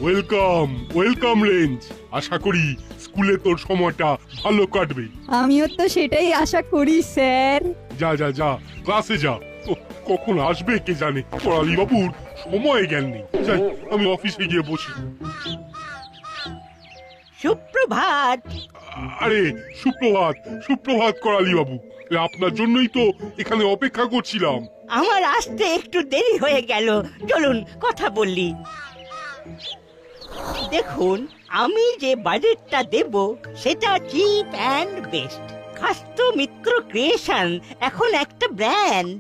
Welcome welcome range. আশা করি স্কুলে তোর সময়টা ভালো কাটবে। আমিও তো সেটাই আশা করি স্যার। যা যা যা, ক্লাসে যা। কখন আসবে কে জানে, পড়ালি বাবুর সময় জ্ঞান নেই। যাই, আমি অফিসে গিয়ে বসি। সুপ্রভাত। আরে সুপ্রভাত, সুপ্রভাত করালি বাবু। আপনার জন্যই তো এখানে অপেক্ষা করছিলাম। আমার আসতে একটু দেরি হয়ে গেল, চলুন কথা বললি। দেখুন, আমি যে বাজেটটা দেব সেটা cheap and best. Khasto Mitra creation এখন একটা ব্র্যান্ড।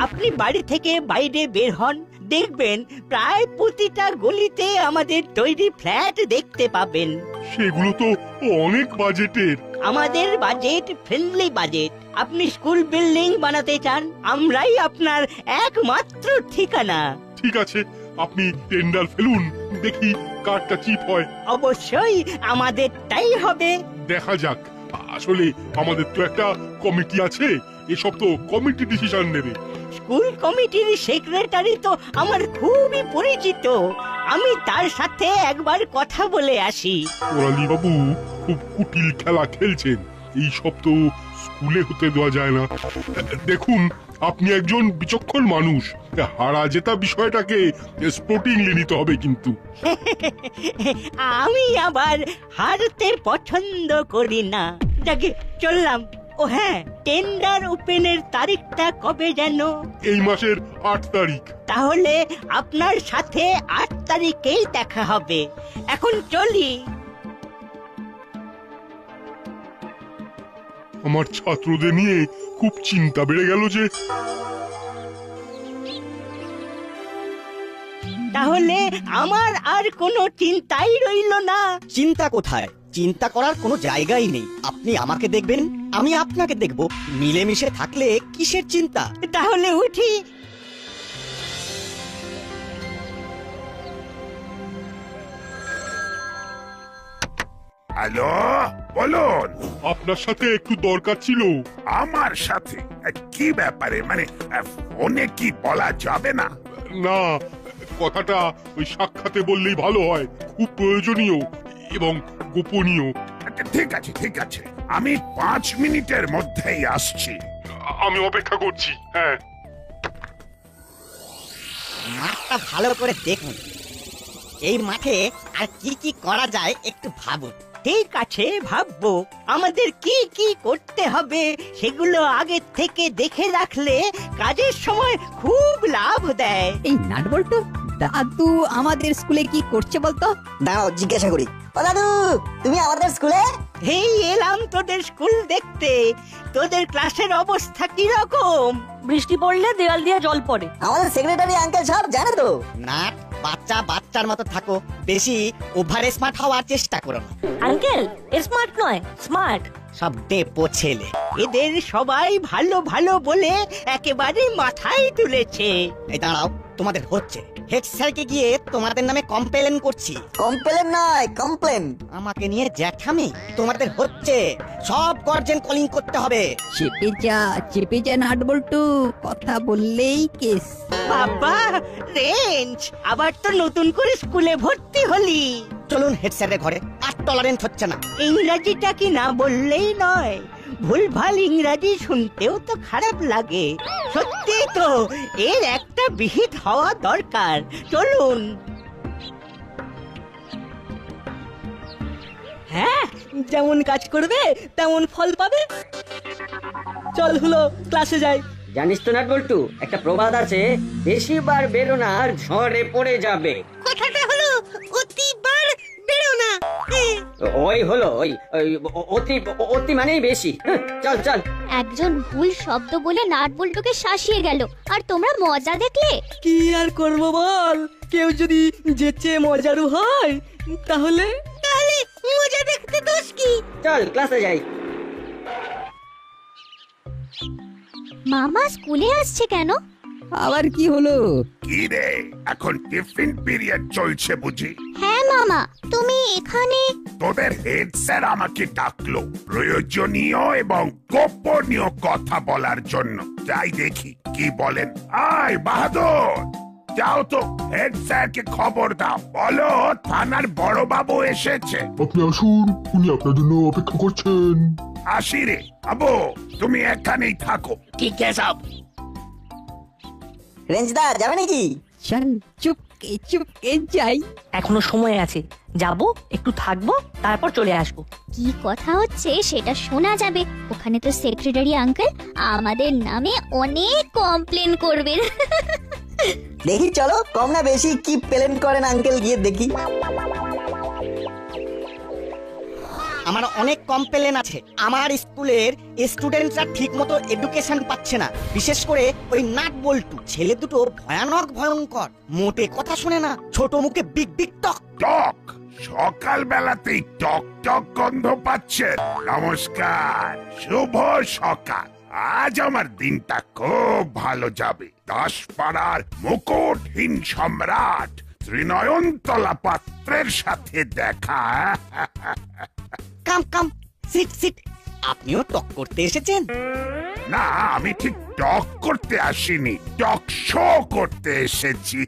আপনি বাড়ি থেকে বাইরে বের হন, দেখবেন প্রায় প্রতিটা গলিতে আমাদের তৈরি ফ্ল্যাট দেখতে পাবেন। সেগুলো তো অনেক বাজেটের। আমাদের বাজেট ফ্রেন্ডলি বাজেট। আপনি স্কুল বিল্ডিং বানাতে চান, আমরাই আপনার একমাত্র ঠিকানা। ঠিক আছে, আপনি টেন্ডার ফেলুন, দেখি কারটা চিপ হয়। অবশ্যই আমাদেরটাই হবে। দেখা যাক। আসলে আমাদের তো একটা কমিটি আছে, এসব তো কমিটি ডিসিশন নেবে। স্কুল কমিটির সেক্রেটারি তো আমার খুবই পরিচিত, আমি তার সাথে একবার কথা বলে আসি। ওরালি বাবু খুব কুটিল খেলা খেলছেন, এই সব তো স্কুলে হতে দেওয়া যায় না। দেখুন, আপনি একজন বিচক্ষণ মানুষ, হারা জেতা বিষয়টাকে স্পোর্টিংলি নিতে হবে কিন্তু। আমি আবার হারতে পছন্দ করি না। যাকে চললাম। ও হ্যাঁ, টেন্ডার ওপেনের তারিখটা কবে যেন? এই মাসের 8 তারিখ। তাহলে আপনার সাথে 8 তারিখেই দেখা হবে। এখন চলি। আমার ছাত্রদের নিয়ে খুব চিন্তা বেড়ে গেল যে। তাহলে আমার আর কোনো চিন্তাই রইল না। চিন্তা কোথায়? চিন্তা করার কোনো জায়গাই নেই। আপনি আমাকে দেখবেন, আমি আপনাকে দেখব। মিলেমিশে থাকলে কিসের চিন্তা? তাহলে উঠি। হ্যালো, বলুন। আপনার সাথে একটু দরকার ছিল। আমার সাথে? কি ব্যাপারে? মানে ফোনে কি বলা যাবে না? না, কথাটা ওই সাক্ষাতে বললেই ভালো হয়। খুব প্রয়োজনীয় এবং গোপনীয়। ঠিক আছে ঠিক আছে, আমি 5 মিনিটের মধ্যেই আসছি। আমি অপেক্ষা করছি। হ্যাঁ, মাঠটা ভালো করে দেখুন। এই মাঠে আর কি কি করা যায় একটু ভাবুন। ঠিক আছে, ভাববো। আমাদের কি কি করতে হবে সেগুলো আগে থেকে দেখে রাখলে কাজের সময় খুব লাভ দেয়। এই নাটবল্টু, দাদু আমাদের স্কুলে কি করছে বলতো? দাঁড়াও জিজ্ঞাসা করি। ও দাদু, তুমি আমাদের স্কুলে? এই এলাম তোদের স্কুল দেখতে। তোদের ক্লাসের অবস্থা কি রকম? বৃষ্টি পড়লে দেওয়াল দিয়ে জল পড়ে। আমাদের সেক্রেটারি আঙ্কেল সব জানে তো। নাট, বাচ্চা বাচ্চার মতো থাকো, বেশি ওভার স্মার্ট হওয়ার চেষ্টা করো না। আঙ্কেল স্মার্ট নয়, স্মার্ট। সব ডেপো ছেলে। এদের সবাই ভালো ভালো বলে একেবারে মাথায় তুলেছে। এই দাঁড়াও, তোমাদের হচ্ছে। হেড স্যারকে গিয়ে তোমাদের নামে কমপ্লেন করছি। কমপ্লেন নয়, কমপ্লেন। আমাকে নিয়ে জ্যাঠামি? তোমাদের হচ্ছে। সব গার্জেন কলিং করতে হবে। চেপে যা নাটবল্টু, কথা বললেই কেস। বাবা, রেঞ্জ, আবার তো নতুন করে স্কুলে ভর্তি হলি। চলুন হেড স্যারের ঘরে। আর টলারেন্স হচ্ছে না। ইংরাজিটা কি না বললেই নয়। ভুলভাল ইংরাজি শুনতেও তো খারাপ লাগে। সত্যি তো, এর একটা বিহিত হওয়া দরকার। চলুন। হ্যাঁ, যেমন কাজ করবে তেমন ফল পাবে। চল হলো, ক্লাসে যাই। জানিস তো নাটবল্টু, একটা প্রবাদ আছে, বেশিবার বেরো না আর ঝড়ে পড়ে যাবে। কথাটা হলো অতিবার বেরো না। ওই হলো ওই অতি অতি মানেই বেশি। চল চল। একজন ভুল শব্দ বলে নাটবল্টুকে শাসিয়ে গেল, আর তোমরা মজা দেখলে। কি আর করবো বল, কেউ যদি যেচে মজারু হয় তাহলে মজা দেখতে দোষ কি? চল ক্লাসে যাই। মামা স্কুলে আসছে কেন? আবার কি হলো? কি রে, এখন টিফিন পিরিয়ড চলছে বুঝি? হ্যাঁ মামা, তুমি এখানে তোদের হেড স্যার আমাকে ডাকলো প্রয়োজনীয় এবং গোপনীয় কথা বলার জন্য। যাই দেখি কি বলেন। আয় বাহাদুর, যাও তো হেড স্যারকে খবর দাও, বলো থানার বড় বাবু এসেছে। আপনি আসুন, উনি আপনার জন্য অপেক্ষা করছেন। আসি রে বাবু, তুমি এখানেই থাকো। ঠিক আছে সব। রেঞ্জদা যাবে নাকি? চল চুপকে যাই। এখনো সময় আছে, যাব, একটু থাকবো, তারপর চলে আসবো। কি কথা হচ্ছে সেটা শোনা যাবে। ওখানে তো সেক্রেটারি আঙ্কেল আমাদের নামে অনেক কমপ্লেন করবেন। দেখি চলো, কম না বেশি কি প্লেন করেন আঙ্কেল, গিয়ে দেখি। আমার অনেক কমপ্লেন আছে। আমার স্কুলের স্টুডেন্টরা ঠিক মতো এডুকেশন পাচ্ছে না, বিশেষ করে ওই নাট বল্টু ছেলে দুটো ভয়ানক ভয়ঙ্কর, মোটে কথা শুনে না, ছোট মুখে বিগ বিগ টক টক। সকাল বেলাতেই টক টক গন্ধ পাচ্ছেন। নমস্কার, শুভ সকাল। আজ আমার দিনটা খুব ভালো যাবে। 10 পাড়ার মুকুটহীন সম্রাট ত্রিনয়নতলা পাত্রের সাথে দেখা। কাম কাম, সিট সিট। আপনিও টক করতে এসেছেন? না, আমি ঠিক টক করতে আসিনি, টক শো করতে এসেছি।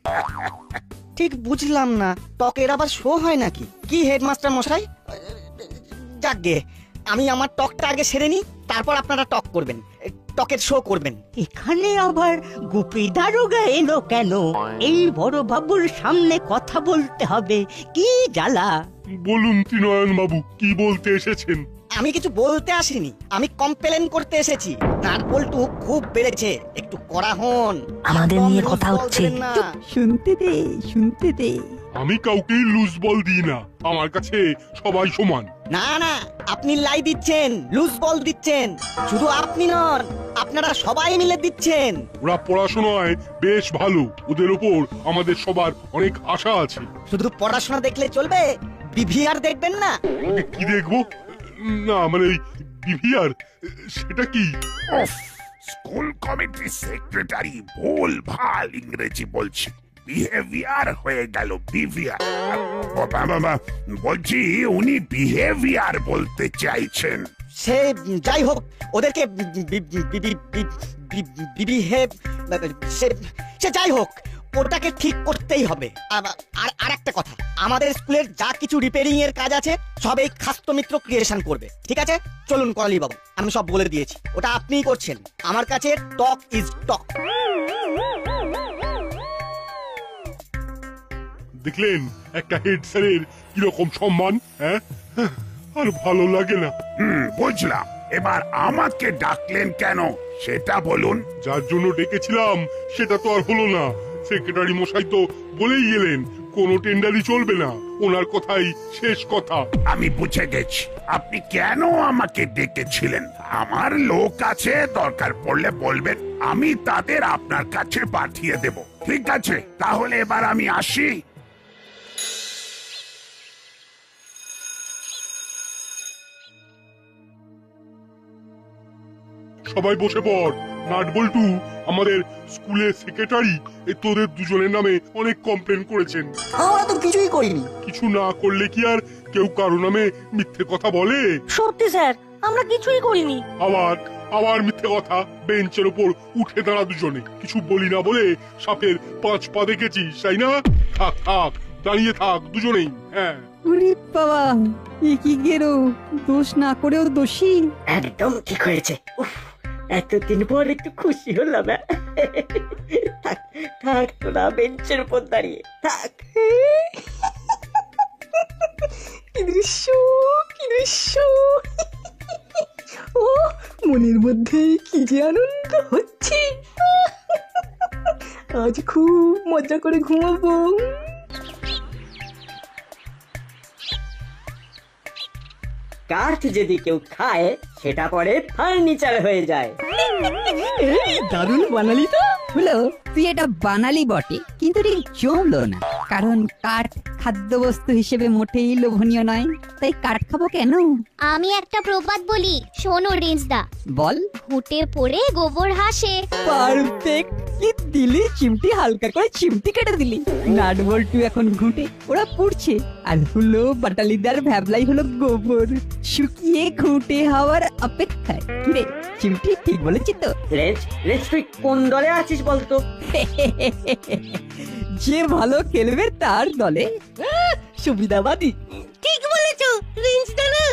ঠিক বুঝলাম না, টকের আবার শো হয় নাকি? কি হেডমাস্টার মশাই? যাকগে, আমি আমার টকটা আগে সেরে নি, তারপর আপনারা টক করবেন, টকের শো করবেন। এখানে আবার গুপি দারোগা এলো কেন? এই বড় বাবুর সামনে কথা বলতে হবে, কি জ্বালা। বলুন ত্রিনয়ন বাবু, কি বলতে এসেছেন? আমি কিছু বলতে আসিনি, আমি কমপ্লেন করতে এসেছি। নাট বল্টু খুব বেড়েছে, একটু কড়া হন। আমাদের নিয়ে একদম কথা লুজ হচ্ছে। বলবেন না। শুনতে দে। আমি কাউকেই লুজ বল দিই না, আমার কাছে সবাই সমান। না না, আপনি লাই দিচ্ছেন, লুজ বল দিচ্ছেন। শুধু আপনি নন, আপনারা সবাই মিলে দিচ্ছেন। ওরা পড়াশোনায় বেশ ভালো, ওদের ওপর আমাদের সবার অনেক আশা আছে। শুধু পড়াশোনা দেখলে চলবে? বিভিআর দেখবেন না? কি দেখবো? না মানে বিভিআর, সেটা কি? উফ, স্কুল কমিটির সেক্রেটারি ভুল ভাল ইংরেজি বলছে, বিহেভিয়ার হয়ে গেল বিভিয়ার। বলছি উনি বিহেভিয়ার বলতে চাইছেন। সে যাই হোক, ওদেরকে সে যাই হোক, ওটাকে ঠিক করতেই হবে। আর একটা কথা, আমাদের স্কুলের যা কিছু রিপেয়ারিং এর কাজ আছে সব এই খাস্ত মিত্র ক্রিয়েশন করবে, ঠিক আছে? চলুন করালি বাবু, আমি সব বলে দিয়েছি, ওটা আপনিই করছেন। আমার কাছে টক ইজ টক। দেখলেন একটা হেড স্যারের কিরকম সম্মান, হ্যাঁ? আর ভালো লাগে না। বুঝলাম। এবার আমাকে ডাকলেন কেন সেটা বলুন। যার জন্য ডেকেছিলাম সেটা তো আর হলো না। সেক্রেটারি মশাই তো বলেই গেলেন কোনো টেন্ডারই চলবে না, ওনার কথাই শেষ কথা। আমি বুঝে গেছি আপনি কেন আমাকে ডেকেছিলেন। আমার লোক আছে, দরকার পড়লে বলবেন, আমি তাদের আপনার কাছে পাঠিয়ে দেব। ঠিক আছে, তাহলে এবার আমি আসি। সবাই বসে পড়। নাট বল্টু আমাদের স্কুলের সেক্রেটারি তোদের দুজনের নামে অনেক কমপ্লেন করেছেন। আমরা তো কিছুই করিনি। কিছু না করলে কি আর কেউ কারো নামে মিথ্যে কথা বলে? সত্যি স্যার, আমরা কিছুই করিনি। আবার মিথ্যে কথা। বেঞ্চের উপর উঠে দাঁড়া দুজনে, কিছু বলি না বলে সাপের 5 পা দেখেছিস, তাই না? থাক, দাঁড়িয়ে থাক দুজনেই। হ্যাঁ, ওরে বাবা, এ কি গেরো, দোষ না করেও দোষী। একদম ঠিক হয়েছে। উফ, এতদিন পর একটু খুশি হলাম। থাক তোরা বেঞ্চের উপর দাঁড়িয়ে থাক। কি দৃশ্য, কি দৃশ্য! ও, মনের মধ্যে কি যে আনন্দ হচ্ছে। আজ খুব মজা করে ঘুমাবো। কাঠ যদি কেউ খায় সেটা পরে ফার্নিচার হয়ে যায়। এই দারুণ বানালি তো। হলো, তুই এটা বানালি বটে, কিন্তু ঠিক জমলো না। কারণ কাঠ খাদ্যবস্তু হিসেবে মোটেই লোভনীয় নয়, তাই কাঠ খাবো কেন? আমি একটা প্রবাদ বলি, শোনো রেঞ্জদা। বল। ঘুটে পড়ে গোবর হাসে। পারফেক্ট কি দিলি চিমটি, হালকা করে চিমটি কেটে দিলি। নাট বল্টু এখন ঘুঁটে ওরা পুড়ছে, আর হলো বাটালিদার ভ্যাবলাই হলো গোবর, শুকিয়ে ঘুঁটে হওয়ার অপেক্ষায়। কিরে চিমটি ঠিক বলেছি তো? রেঞ্জ রেঞ্জ তুই কোন দলে আছিস বলতো? যে ভালো খেলবে তার দলে। সুবিধাবাদী। ঠিক বলেছো রিন্স দানা,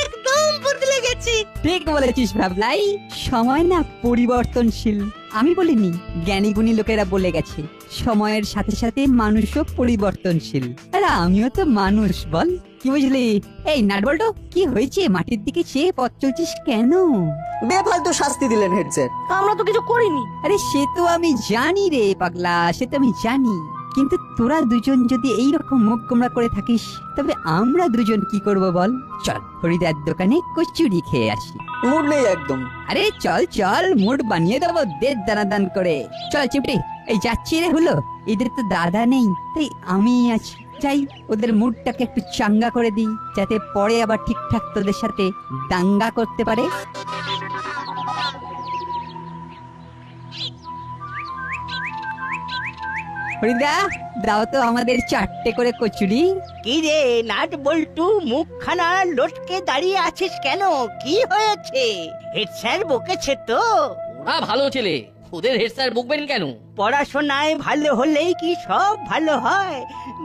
একদম বদলে গেছে। ঠিক বলেছিস ভাবলাই, সময় না পরিবর্তনশীল। আমি বলিনি, জ্ঞানী গুণী লোকেরা বলে গেছে সময়ের সাথে সাথে মানুষও পরিবর্তনশীল। আর আমিও তো মানুষ, বল কি বুঝলি? এই নাটবল্টু, কি হয়েছে? মাটির দিকে চেয়ে পথ চলছিস কেন? বেফালতু শাস্তি দিলেন হেড স্যার। আমরা তো কিছু করিনি। আরে সে তো আমি জানি রে পাগলা, সে তো আমি জানি, কিন্তু তোরা দুজন যদি এইরকম মুখ গোমড়া করে থাকিস তবে আমরা দুজন কি করব বল? চল হরিদার দোকানে কচুরি খেয়ে আসি। মুড নেই একদম। আরে চল চল, মুড বানিয়ে দেবো দের দানাদান করে। চল চিমটি, এই যাচ্ছি রে। হলো এদের তো দাদা নেই, তাই আমি আছি। চাই ওদের মুডটাকে একটু চাঙ্গা করে দিই, যাতে পরে আবার ঠিকঠাক তোদের সাথে দাঙ্গা করতে পারে। হরিদা, দাও তো আমাদের 4টে করে কচুরি। কি রে নাট বল্টু, মুখখানা লটকে দাঁড়িয়ে আছিস কেন? কি হয়েছে? হেড স্যার বকেছে তো? ওরা ভালো ছেলে, ওদের হেড স্যার বকবেন কেন? পড়াশোনায় ভালো হলেই কি সব ভালো হয়?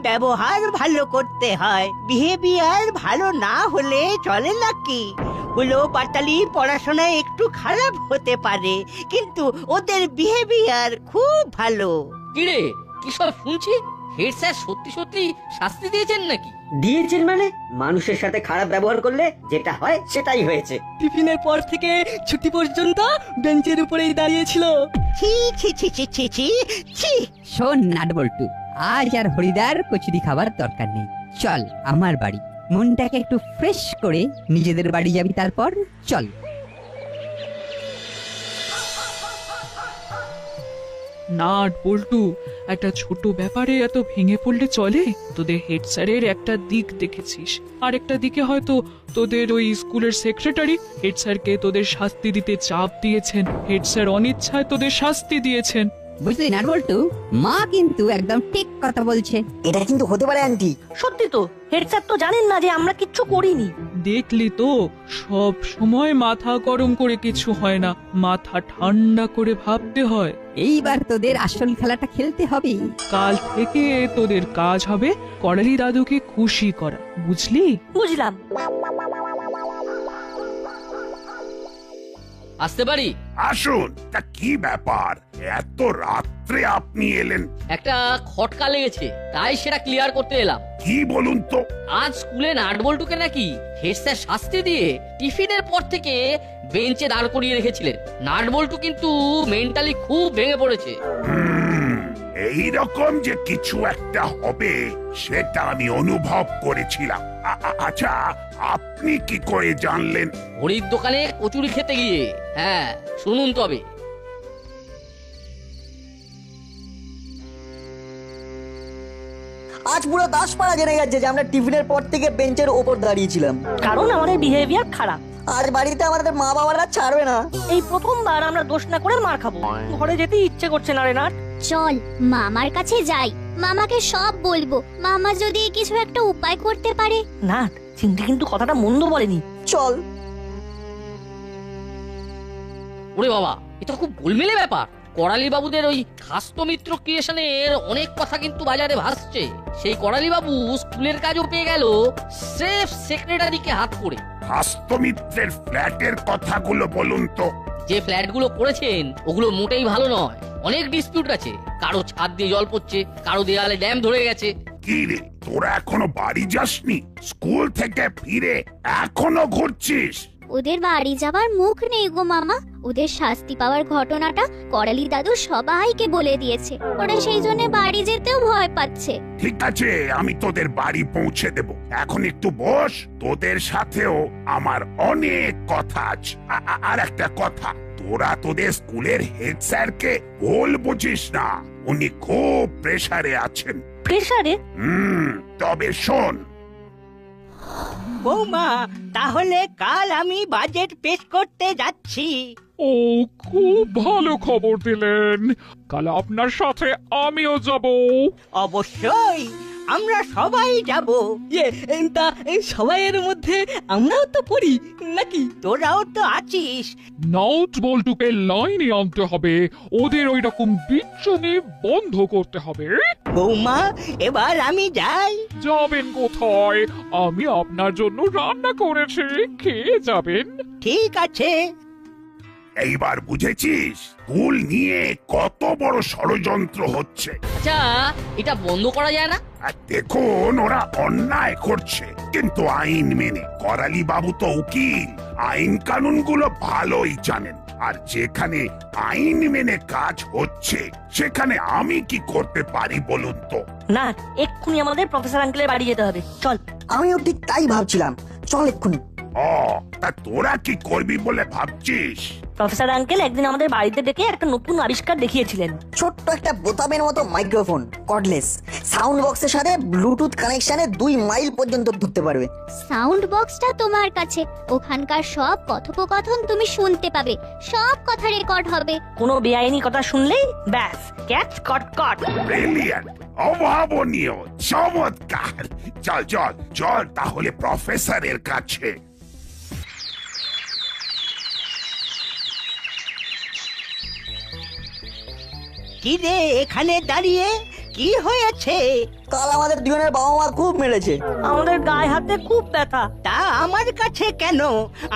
ব্যবহার ভালো করতে হয়, বিহেভিয়ার ভালো না হলে চলে নাকি? হলো পাটালি পড়াশোনায় একটু খারাপ হতে পারে, কিন্তু ওদের বিহেভিয়ার খুব ভালো। কিরে কি সব শুনছি? হেড স্যার সত্যি সত্যি শাস্তি দিয়েছেন নাকি? দিয়েছেন মানে? মানুষের সাথে খারাপ ব্যবহার করলে যেটা হয় সেটাই হয়েছে। টিফিনের পর থেকে ছুটি পর্যন্ত বেঞ্চের উপরেই দাঁড়িয়েছিল। ছি ছি ছি ছি ছি ছি ছি। শোন নাটবল্টু, আজ আর হরিদার কচুরি খাবার দরকার নেই। চল আমার বাড়ি, মনটাকে একটু ফ্রেশ করে নিজেদের বাড়ি যাবি। তারপর চল। নাট বল্টু, একটা ছোট ব্যাপারে এত ভেঙে পড়লে চলে? তোদের হেড স্যারের একটা দিক দেখেছিস, আর একটা দিকে হয়তো তোদের ওই স্কুলের সেক্রেটারি হেড স্যারকে তোদের শাস্তি দিতে চাপ দিয়েছেন। হেড স্যার অনিচ্ছায় তোদের শাস্তি দিয়েছেন। বুঝলি নাটবল্টু, মা কিন্তু একদম ঠিক কথা বলছে। এটা কিন্তু হতে পারে আন্টি। সত্যি তো, হেড স্যার তো জানেন না যে আমরা কিচ্ছু করিনি। দেখলি তো, সব সময় মাথা গরম করে কিছু হয় না, মাথা ঠান্ডা করে ভাবতে হয়। এইবার তোদের আসল খেলাটা খেলতে হবে। কাল থেকে তোদের কাজ হবে করালি দাদুকে খুশি করা, বুঝলি? বুঝলাম। আসতে পারি? আসুন। তা কি ব্যাপার, এত রাত্রে আপনি এলেন? একটা খটকা লেগেছে, তাই সেটা ক্লিয়ার করতে এলাম। কি বলুন তো? আজ স্কুলে নাটবল্টুকে নাকি হেড স্যার শাস্তি দিয়ে টিফিনের পর থেকে বেঞ্চে দাঁড় করিয়ে রেখেছিলেন। নাটবল্টু কিন্তু মেন্টালি খুব ভেঙে পড়েছে। এইরকম যে কিছু একটা হবে সেটা আমি অনুভব করেছিলাম। আচ্ছা, আপনি কি করে জানলেন? হরির দোকানে কচুরি খেতে গিয়ে। হ্যাঁ শুনুন তবে। আজ পুরো 10 পাড়া জেনে গেছে যে আমরা টিফিনের পর থেকে বেঞ্চের ওপর দাঁড়িয়েছিলাম, কারণ আমাদের বিহেভিয়ার খারাপ। আর বাড়িতে আমাদের মা বাবারা ছাড়বে না। এই প্রথমবার আমরা দোষ না করে মার খাবো। ঘরে যেতে ইচ্ছে করছে না রে নাট। চল মামার কাছে যাই, মামাকে সব বলবো। মামা যদি কিছু একটা উপায় করতে পারে। নাট, চিমটি কিন্তু কথাটা মন্দ বলেনি। চল। ওরে বাবা, এটা খুব গোলমেলে ব্যাপার। করালি বাবুদের ওই খাস্তো মিত্র ক্রিয়েশনের অনেক কথা কিন্তু বাজারে ভাসছে। সেই করালি বাবু স্কুলের কাজও পেয়ে গেল স্রেফ সেক্রেটারিকে হাত করে। খাস্তো মিত্রের ফ্ল্যাটের কথাগুলো বলুন তো। যে ফ্ল্যাটগুলো করেছেন ওগুলো মোটেই ভালো নয়, অনেক ডিসপিউট আছে। কারো ছাদ দিয়ে জল পড়ছে, কারো দেয়ালে ড্যাম ধরে গেছে। কি রে, তোরা এখনো বাড়ি যাসনি? স্কুল থেকে ফিরে এখনো ঘুরছিস? ওদের বাড়ি যাবার মুখ নেই গো মামা। ওদের শাস্তি পাওয়ার ঘটনাটা করালি দাদু সবাইকে বলে দিয়েছে। ওরা সেই জন্য বাড়ি যেতেও ভয় পাচ্ছে। ঠিক আছে, আমি তোদের বাড়ি পৌঁছে দেব। এখন একটু বস, তোদের সাথেও আমার অনেক কথা আছে। আর একটা কথা, তোরা তোদের স্কুলের হেড স্যারকে ভুল বুঝিস না, উনি খুব প্রেসারে আছেন। প্রেসারে? তবে শোন, বৌমা, তাহলে কাল আমি বাজেট পেশ করতে যাচ্ছি। ও, খুব ভালো খবর দিলেন। কাল আপনার সাথে আমিও যাব। অবশ্যই, আমরা সবাই যাব। তা সবাইয়ের মধ্যে আমরাও তো পড়ি নাকি? তোরাও তো আছিস। নাট বল্টুকে লাইনে আনতে হবে, ওদের ওই রকম বিচ্ছুনি বন্ধ করতে হবে। বৌমা, এবার আমি যাই। যাবেন কোথায়? আমি আপনার জন্য রান্না করেছি, খেয়ে যাবেন। ঠিক আছে। এইবার বুঝেছিস স্কুল নিয়ে কত বড় ষড়যন্ত্র হচ্ছে। আচ্ছা, এটা বন্ধ করা যায় না? আর দেখুন, ওরা অন্যায় করছে কিন্তু আইন মেনে। করালি বাবু তো উকিল, আইন কানুনগুলো ভালোই জানেন। আর যেখানে আইন মেনে কাজ হচ্ছে সেখানে আমি কি করতে পারি বলুন তো? না, এক্ষুনি আমাদের প্রফেসর আঙ্কেলের বাড়ি যেতে হবে। চল। আমিও ঠিক তাই ভাবছিলাম, চল এক্ষুনি। ও, তা তোরা কি করবি বলে ভাবছিস? প্রফেসর আঙ্কেল একদিন আমাদের বাড়িতে ডেকে একটা নতুন আবিষ্কার দেখিয়েছিলেন। ছোট্ট একটা বোতামের মতো মাইক্রোফোন, কর্ডলেস, সাউন্ড বক্সের সাথে ব্লুটুথ কানেকশনে 2 মাইল পর্যন্ত ধরতে পারবে। সাউন্ড বক্সটা তোমার কাছে, ওখানকার সব কথোপকথন তুমি শুনতে পাবে, সব কথা রেকর্ড হবে। কোনো বেআইনি কথা শুনলেই ব্যাস, ক্যাচ কট কট। ব্রিলিয়ান্ট, অভাবনীয়, চমৎকার। চল চল চল তাহলে প্রফেসরের কাছে। কি রে এখানে দাঁড়িয়ে, কি হয়েছে? কাল আমাদের দুজনের বাবা মা খুব মেরেছে। আমাদের গায়ে হাতে খুব ব্যথা। তা আমার কাছে কেন?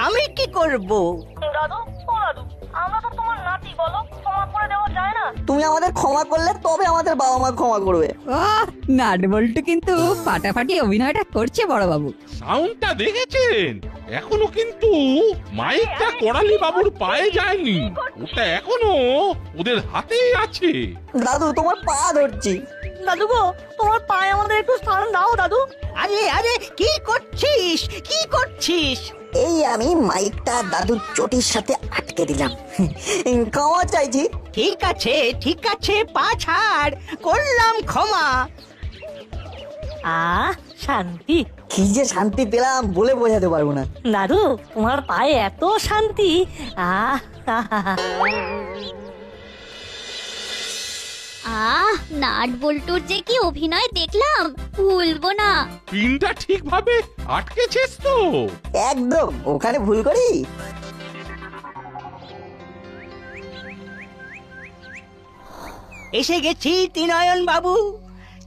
আমি কি করব? দাদু, ও দাদু, আমরা তো তোমার নাতি, বলো ক্ষমা করে দেওয়া যায় না? তুমি আমাদের ক্ষমা করলে তবে আমাদের বাবা মা ক্ষমা করবে। নাট বল্টু কিন্তু ফাটাফাটি অভিনয়টা করছে বড় বাবু। সাউন্ডটা দেখেছেন? এখনো কিন্তু মাইকটা করালি বাবুর পায়ে যায়নি, ওটা এখনো ওদের হাতেই আছে। দাদু, তোমার পা ধরছি। দাদু গো, তোমার পায়ে আমাদের একটু স্থান দাও দাদু। আরে আরে, কি করছিস, কি করছিস? এই আমি মাইকটা দাদুর চটির সাথে আটকে দিলাম। ক্ষমা চাইছি। ঠিক আছে ঠিক আছে, পা ছাড়, করলাম ক্ষমা। শান্তি। কি যে শান্তি পেলাম বলে বোঝাতে পারবো না। দাদু, তোমার পায়ে এত শান্তি। নাট বল্টুর যে কি অভিনয় দেখলাম, ভুলবো না। পিনটা ঠিকভাবে আটকেছিস তো? একদম, ওখানে ভুল করি? এসে গেছি ত্রিনয়ন বাবু।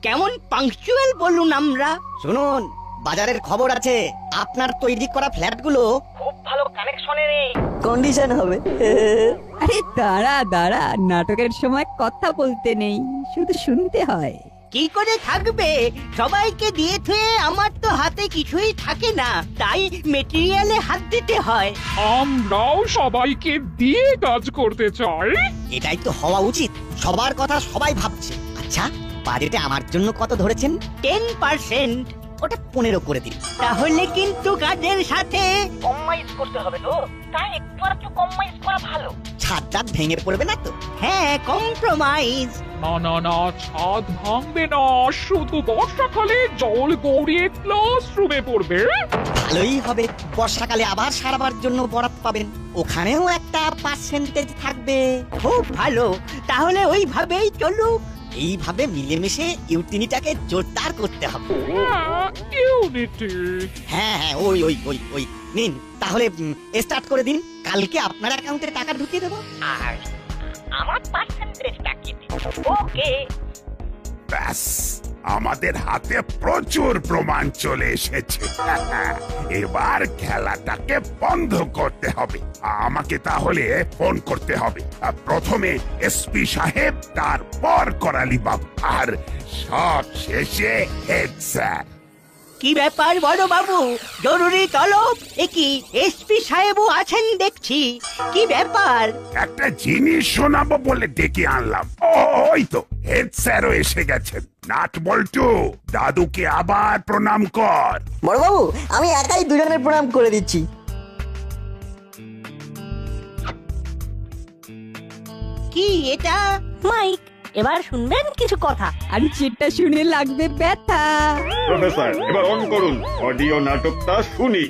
কেমন পাংচুয়াল বলুন আমরা। শুনুন, বাজারের খবর আছে, আপনার তৈরি করা ফ্ল্যাটগুলো খুব ভালো কানেকশনে নেই, কন্ডিশন হবে। আরে দাঁড়া দাঁড়া, নাটকের সময় কথা বলতে নেই, শুধু শুনতে হয়। কি করে থাকবে? সবাইকে দিয়ে থুয়ে আমার তো হাতে কিছুই থাকে না, তাই মেটেরিয়ালে হাত দিতে হয়। আমরাও সবাইকে দিয়ে কাজ করতে চাই। এটাই তো হওয়া উচিত, সবার কথা সবাই ভাবছে। আচ্ছা, বাজেটে আমার জন্য কত ধরেছেন? 10%। ওটা 15 করে দিন। তাহলে কিন্তু কাজের সাথে কম্প্রোমাইজ করতে হবে তো, তাই একটু কম্প্রোমাইজ করা ভালো। ছাদ ভেঙে পড়বে না তো? হ্যাঁ, কম্প্রোমাইজ। না না না, ছাদ ভাঙবে না, শুধু বর্ষাকালে জল গড়িয়ে ক্লাসরুমে পড়বে। ভালোই হবে, বর্ষাকালে আবার সারাবার জন্য বরাত পাবেন, ওখানেও একটা পার্সেন্টেজ থাকবে। খুব ভালো, তাহলে ওইভাবেই চলুক। এইভাবে মিলেমিশে ইউটিনিটাকে জোরদার করতে হবে। ইউনিটি। হ্যাঁ হ্যাঁ, ওই ওই ওই ওই নিন, তাহলে স্টার্ট করে দিন। কালকে আপনার অ্যাকাউন্টে টাকা ঢুকিয়ে দেবো। আর আমার পার্সেন্টেজটা কি? ওকে। ব্যাস, আমাদের হাতে প্রচুর প্রমাণ চলে এসেছে। এবার খেলাটাকে বন্ধ করতে হবে। আমাকে তাহলে ফোন করতে হবে, প্রথমে এসপি সাহেব, তারপর করালি বাবু, আর সব শেষে হেড স্যার। কি ব্যাপার বড় বাবু, জরুরি তলব? একি এসপি সাহেবও আছেন দেখছি, কি ব্যাপার? একটা জিনিস শোনাবো বলে ডেকে আনলাম। ওই তো হেড স্যারও এসে গেছেন। নাট বল্টু, দাদুকে আবার প্রণাম কর। বড় বাবু, আমি একাই দুজনের প্রণাম করে দিচ্ছি। কি এটা? মাইক। এবার শুনবেন কিছু কথা। আর যেটা শুনে লাগবে ব্যথা। প্রফেসর এবার অন করুন অডিও নাটকটা শুনি।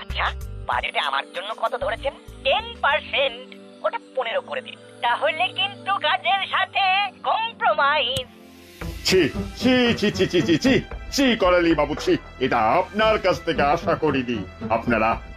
আচ্ছা, বাজেটে আমার জন্য কত ধরেছেন? 10%। ওটা 15 করে দিন, তাহলে কিন্তু কাজের সাথে কম্প্রোমাইজ। ছি ছি ছি ছি ছি ছি ছি ছি করালি বাবু, ছি, এটা আপনার কাছ থেকে আশা করিনি।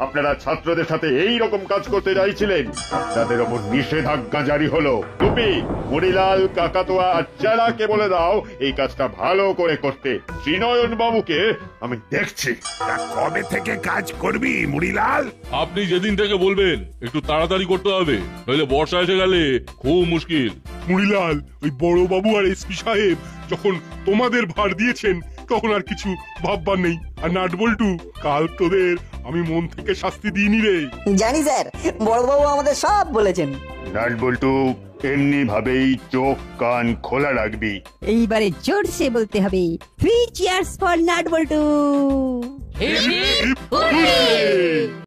আপনারা ছাত্রদের সাথে এই রকম কাজ করতে চাইছিলেন, আপনাদের ওপর নিষেধাজ্ঞা জারি হলো। টুপি, মরিলাল, কাকাতুয়া আর চেলাকে বলে দাও এই কাজটা ভালো করে করতে। শ্রীনয়ন বাবুকে আমি দেখছি। তা কবে থেকে কাজ করবি মুড়িলাল? আপনি যেদিন থেকে বলবেন একটু তাড়াতাড়ি করতে হবে, নইলে বর্ষা এসে গেলে খুব মুশকিল। মুড়িলাল, ওই বড় বাবু আর এসপি সাহেব যখন তোমাদের ভার দিয়েছেন তখন আর কিছু ভাববার নেই। আর নাটবল্টু, কাল তোদের আমি মন থেকে শাস্তি দিইনি রে। জানি স্যার, বড়বাবু আমাদের সব বলেছেন। নাটবল্টু এমনি ভাবেই চোখ কান খোলা রাখবি। এইবারে জোরসে বলতে হবে 3 চিয়ার্স ফর নাটবল্টু।